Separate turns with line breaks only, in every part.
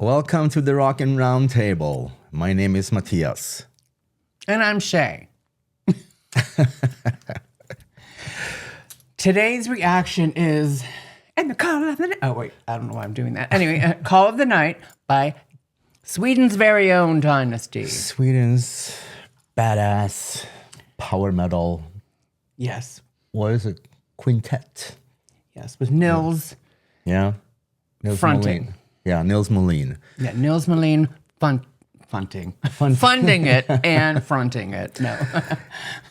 Welcome to the Rockin' Round Table. My name is Matthias.
And I'm Shay. Today's reaction is "And the Call of the Night." Oh, wait, I don't know why I'm doing that. Anyway, Call of the Night by Sweden's very own Dynazty.
Sweden's badass power metal.
Yes.
What is it? Quintet.
Yes, with Nils.
Yeah. Nils
Fronting.
Molin. Yeah, Nils Molin.
Yeah, Nils Molin funding it and fronting it. No.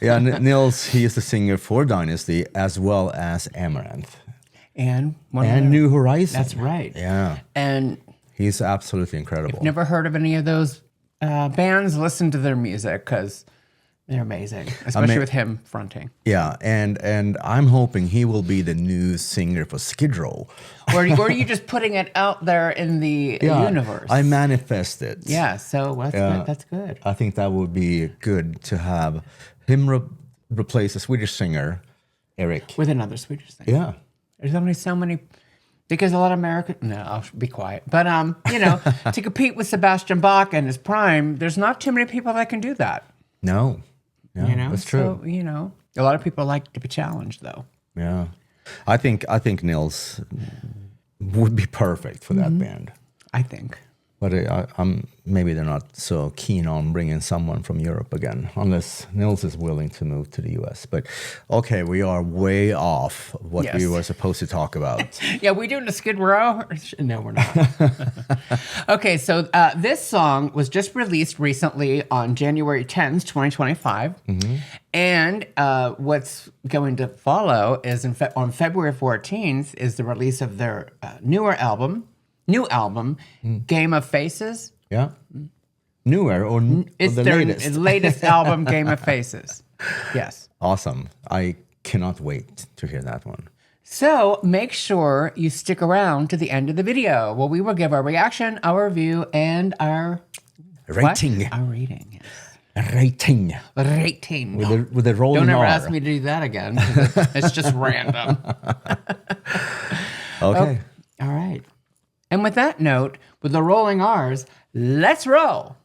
Yeah, Nils, he is the singer for Dynazty as well as Amaranth.
And
New Horizon.
That's right.
Yeah.
And
he's absolutely incredible.
never heard of any of those bands, listen to their music because they're amazing, especially with him fronting.
Yeah, and I'm hoping he will be the new singer for Skid Row.
Or are you just putting it out there in the universe?
I manifest it.
Yeah, so that's good.
I think that would be good to have him replace a Swedish singer, Eric.
With another Swedish thing.
Yeah.
There's only so many, because a lot of American, no, I'll be quiet. But, to compete with Sebastian Bach and his prime, there's not too many people that can do that.
No. Yeah, that's true.
So, a lot of people like to be challenged, though.
Yeah. I think Nils would be perfect for that band.
I think.
But maybe they're not so keen on bringing someone from Europe again, unless Nils is willing to move to the US. But okay, we are way off what we were supposed to talk about.
Yeah, we doing a Skid Row? No, we're not. Okay, so this song was just released recently on January 10th, 2025. And what's going to follow is on February 14th is the release of their new album, Game of Faces.
Yeah. Newer or
it's
the
their
latest?
latest album, Game of Faces. Yes.
Awesome. I cannot wait to hear that one.
So make sure you stick around to the end of the video where we will give our reaction, our review, and our
rating.
Our rating. Yes.
Rating.
Rating.
With the rolling
Don't ever
R.
ask me to do that again. It's just random.
Okay.
All right. And with that note, with the rolling R's, let's roll.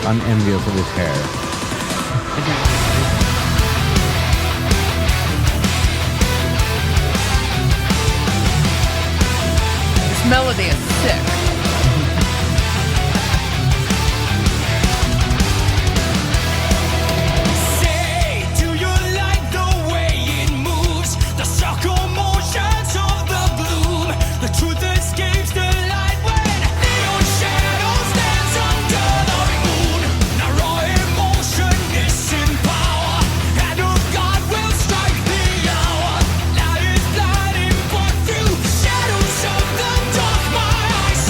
I'm envious of his hair.
This melody is sick.
Shadows of the dark, my eyes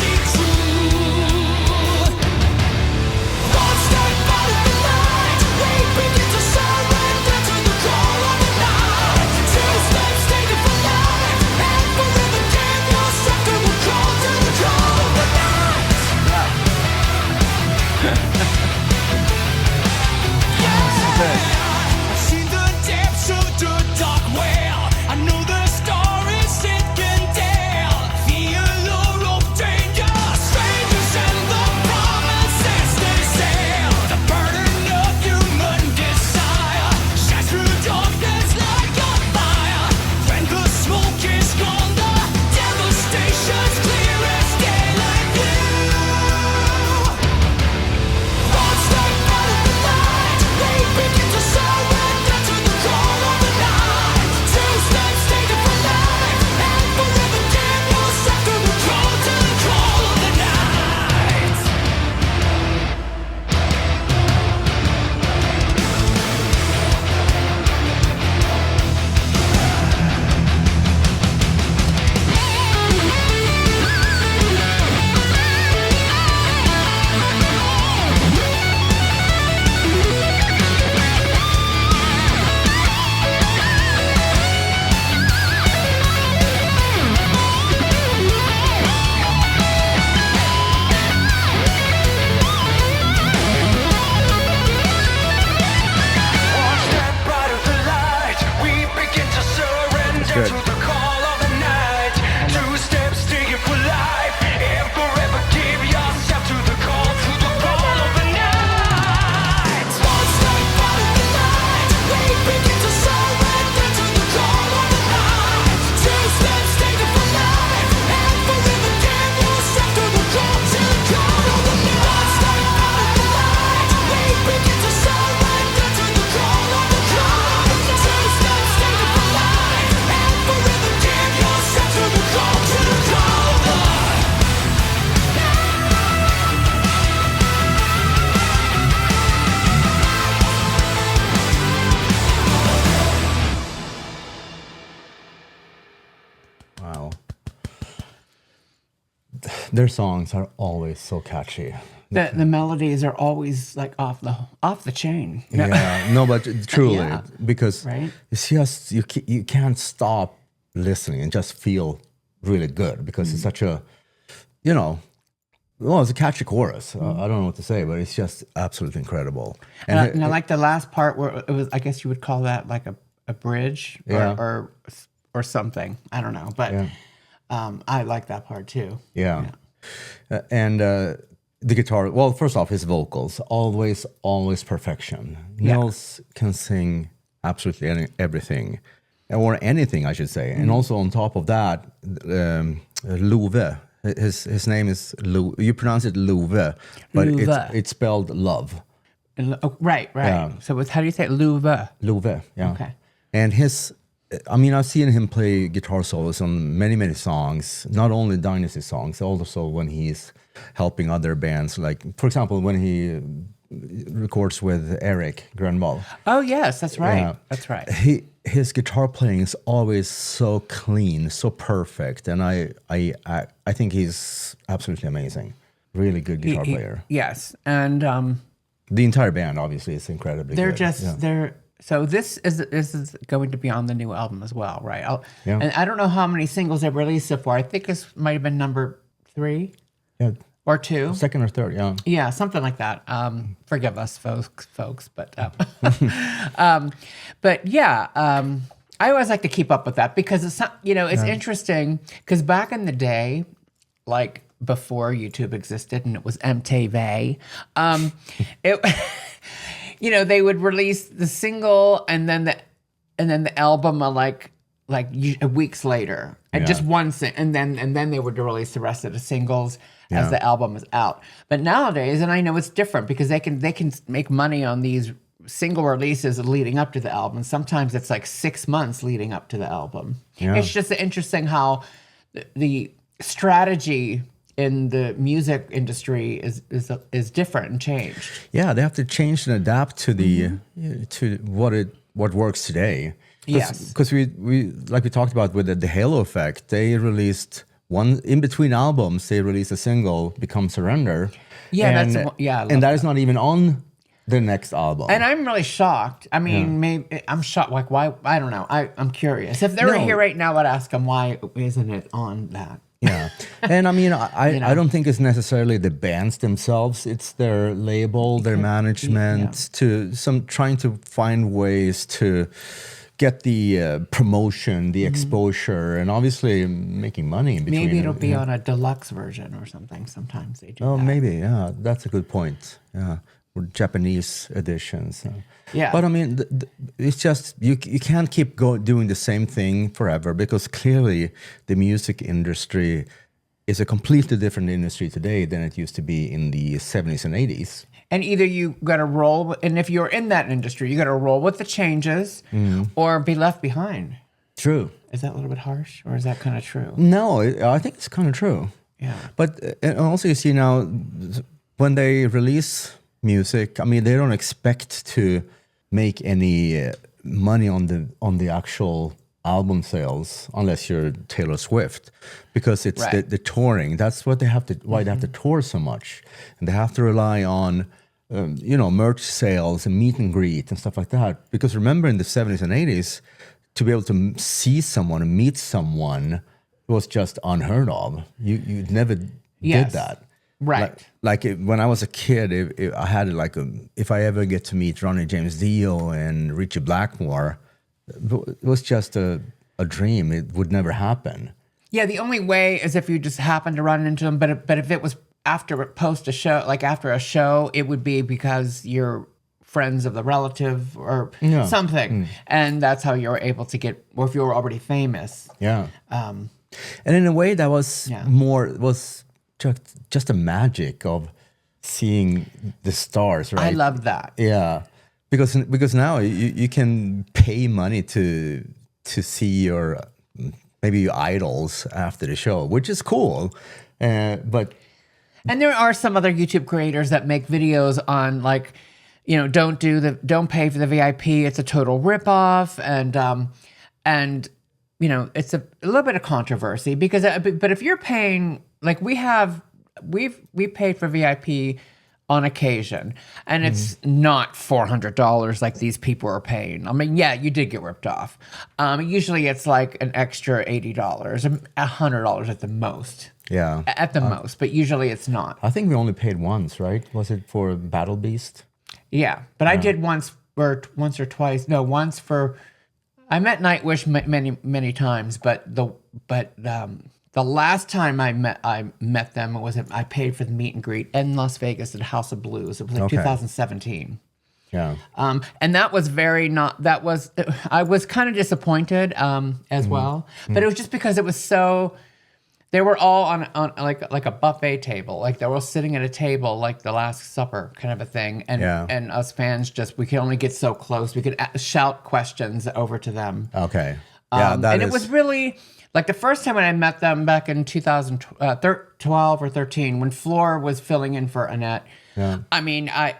their songs are always so catchy.
The melodies are always like off the chain.
Yeah, no, but truly,
Yeah.
because
Right?
it's just you can't stop listening and just feel really good because it's such a, well, it's a catchy chorus. I don't know what to say, but it's just absolutely incredible.
And I like the last part where it was. I guess you would call that like a bridge or something. I don't know, but I like that part too.
Yeah. And the guitar, well, first off, his vocals, always perfection. Nils can sing absolutely everything, or anything, I should say. And also on top of that, Love, his name is you pronounce it Love, but it's spelled love.
Right.
Yeah.
So how do you say it? Love?
Love, yeah.
Okay.
And I've seen him play guitar solos on many, many songs, not only Dynasty songs, also when he's helping other bands. Like, for example, when he records with Eric Grönvall.
Oh, yes, that's right. That's right.
His guitar playing is always so clean, so perfect. And I think he's absolutely amazing. Really good guitar player.
Yes. And
the entire band, obviously, is incredibly good.
So this is going to be on the new album as well, right?
Yeah.
And I don't know how many singles they've released so far. I think this might have been number 3 or 2.
Second or third, yeah.
Yeah, something like that. Forgive us, folks. But I always like to keep up with that because it's interesting. Because back in the day, like before YouTube existed and it was MTV, they would release the single and then the album like weeks later, and just one and then they would release the rest of the singles as the album is out. But nowadays, and I know it's different because they can make money on these single releases leading up to the album. Sometimes it's like 6 months leading up to the album. Yeah. It's just interesting how the strategy in the music industry is different and changed.
Yeah, they have to change and adapt to the to what works today.
Yes,
because we like we talked about with the Halo Effect, they released one in between albums. They released a single, "Become Surrender."
Yeah,
and that is not even on the next album.
And I'm really shocked. I mean, maybe I'm shocked. Like, why? I don't know. I'm curious. If they were here right now, I'd ask them why isn't it on that.
Yeah, and I mean, I don't think it's necessarily the bands themselves. It's their label, their management, trying to find ways to get the promotion, the exposure, and obviously making money in between.
Maybe it'll be on a deluxe version or something. Sometimes they do.
Oh,
that.
Maybe. Yeah, that's a good point. Yeah, or Japanese editions.
Yeah,
but I mean, it's just you can't keep doing the same thing forever because clearly the music industry is a completely different industry today than it used to be in the 70s and 80s.
And either you got to roll, and if you're in that industry, you got to roll with the changes or be left behind.
True.
Is that a little bit harsh, or is that kind of true?
No, I think it's kind of true.
Yeah.
But and also, you see now, when they release music, I mean, they don't expect to make any money on the actual album sales unless you're Taylor Swift, because it's the touring. That's what they have to. Why they have to tour so much, and they have to rely on merch sales and meet and greet and stuff like that. Because remember, in the 70s and 80s, to be able to see someone and meet someone was just unheard of. You never did that.
Right.
Like when I was a kid, I had if I ever get to meet Ronnie James Dio and Richie Blackmore, it was just a dream. It would never happen.
Yeah, the only way is if you just happen to run into them. But if it was after a show, it would be because you're friends of the relative or something, and that's how you're able to get. Or if you were already famous.
Yeah. And in a way, that was just a magic of seeing the stars, right?
I love that.
Yeah, because now you can pay money to see your idols after the show, which is cool. And
there are some other YouTube creators that make videos on don't pay for the VIP. It's a total ripoff, and it's a little bit of controversy because but if you're paying like we paid for VIP on occasion, and it's not $400 like these people are paying. I mean, yeah, you did get ripped off. Usually it's like an extra $80, $100 at the most.
Yeah.
At the most, but usually it's not.
I think we only paid once, right? Was it for Battle Beast?
Yeah, but I did once or twice. No, once for. I met Nightwish many times, but the last time I met them I paid for the meet and greet in Las Vegas at House of Blues. It was like 2017.
Yeah.
And that was I was kind of disappointed as well, but it was just because it was so. They were all on like a buffet table, like they were all sitting at a table, like the Last Supper kind of a thing, and us fans we could only get so close. We could shout questions over to them.
Okay, yeah,
it was really like the first time when I met them back in 2012 or 13 when Floor was filling in for Annette. Yeah. I mean, I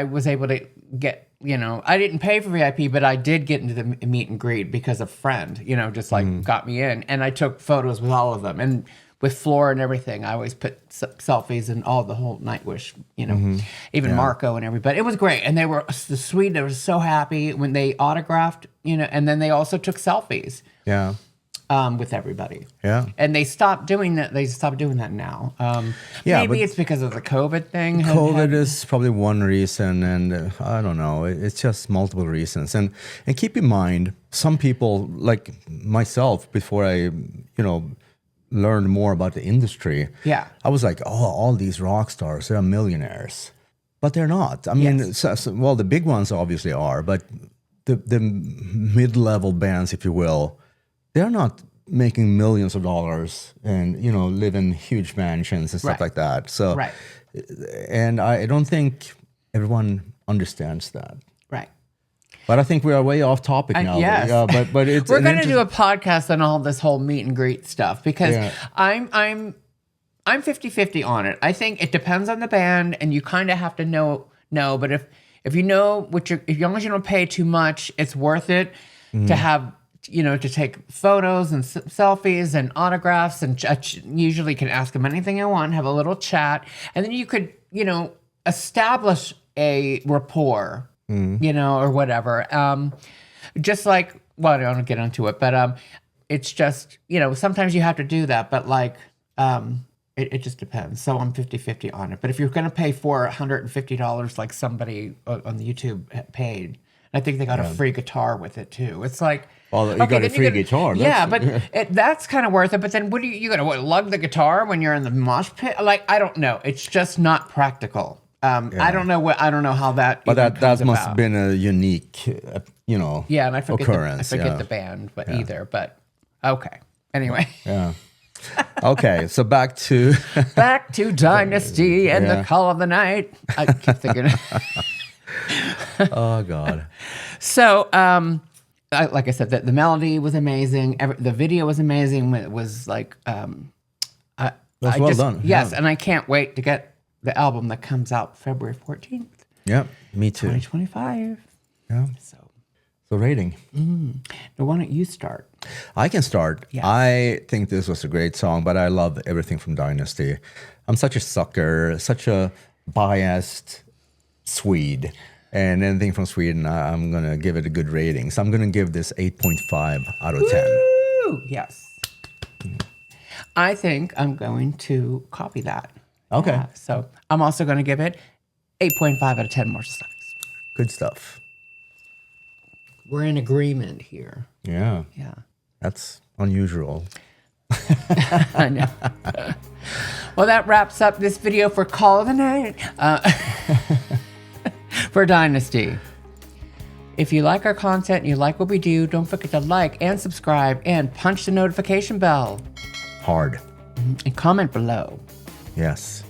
was able to get. I didn't pay for VIP, but I did get into the meet and greet because a friend, just like got me in. And I took photos with all of them. And with Floor and everything, I always put selfies and all the whole Nightwish, even Marco and everybody. It was great. And they were sweet. They were so happy when they autographed, and then they also took selfies.
Yeah.
With everybody.
Yeah.
And they stopped doing that. They stopped doing that now. Maybe it's because of the COVID thing.
COVID is probably one reason, and I don't know. It's just multiple reasons. And keep in mind, some people like myself, before I, learned more about the industry.
Yeah.
I was like, all these rock stars, they're millionaires, but they're not. I mean, well, the big ones obviously are, but the mid-level bands, if you will. They're not making millions of dollars and, live in huge mansions and stuff like that. So, and I don't think everyone understands that.
Right.
But I think we are way off topic now.
Yes.
But it's
we're going to do a podcast on all this whole meet and greet stuff because I'm 50-50 on it. I think it depends on the band and you kind of have to know, but if you know as long as you don't pay too much, it's worth it to have to take photos and selfies and autographs, and usually can ask them anything you want, have a little chat, and then you could, establish a rapport, or whatever. Just like, well, I don't want to get into it, but it's just, sometimes you have to do that, but like, it just depends. So I'm 50-50 on it. But if you're going to pay $450 like somebody on the YouTube paid, I think they got a free guitar with it too. It's like,
well, you got a free guitar.
That's kind of worth it. But then what are you going to lug the guitar when you're in the mosh pit? Like, I don't know. It's just not practical. I don't know how that.
But that must have been a unique,
Yeah, and I forget
occurrence.
I forget the band, but either. But okay. Anyway.
Yeah. Okay, so back to
Dynazty and the Call of the Night. I keep thinking.
Oh God.
So, like I said, the melody was amazing. The video was amazing. It was like,
That's well done.
Yes, and I can't wait to get the album that comes out February 14th.
Yeah, me too.
2025.
Yeah. So rating.
Now, why don't you start?
I can start.
Yes.
I think this was a great song, but I love everything from Dynazty. I'm such a sucker, such a biased Swede. And anything from Sweden, I'm going to give it a good rating. So I'm going to give this 8.5 out of 10.
Woo! Yes. I think I'm going to copy that.
Okay.
Yeah, so I'm also going to give it 8.5 out of 10 more stars.
Good stuff.
We're in agreement here.
Yeah.
Yeah.
That's unusual.
I know. Well, that wraps up this video for Call of the Night. For Dynazty. If you like our content and you like what we do, don't forget to like and subscribe and punch the notification bell.
Hard.
And comment below.
Yes.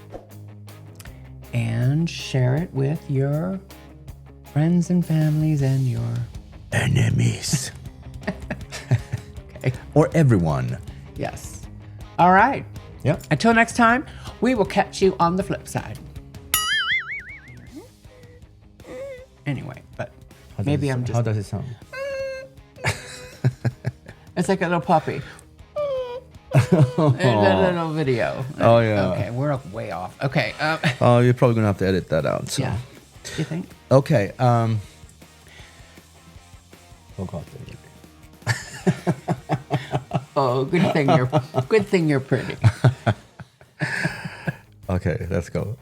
And share it with your friends and families and your
enemies.
Okay.
Or everyone.
Yes. All right.
Yep.
Until next time, we will catch you on the flip side. Anyway, but maybe I'm just...
How does it sound?
It's like a little puppy. in a little video.
Oh, yeah.
Okay, we're way off. Okay.
Oh, you're probably gonna have to edit that out. So.
Yeah. You think?
Okay.
Oh, good thing you're pretty.
Okay, let's go.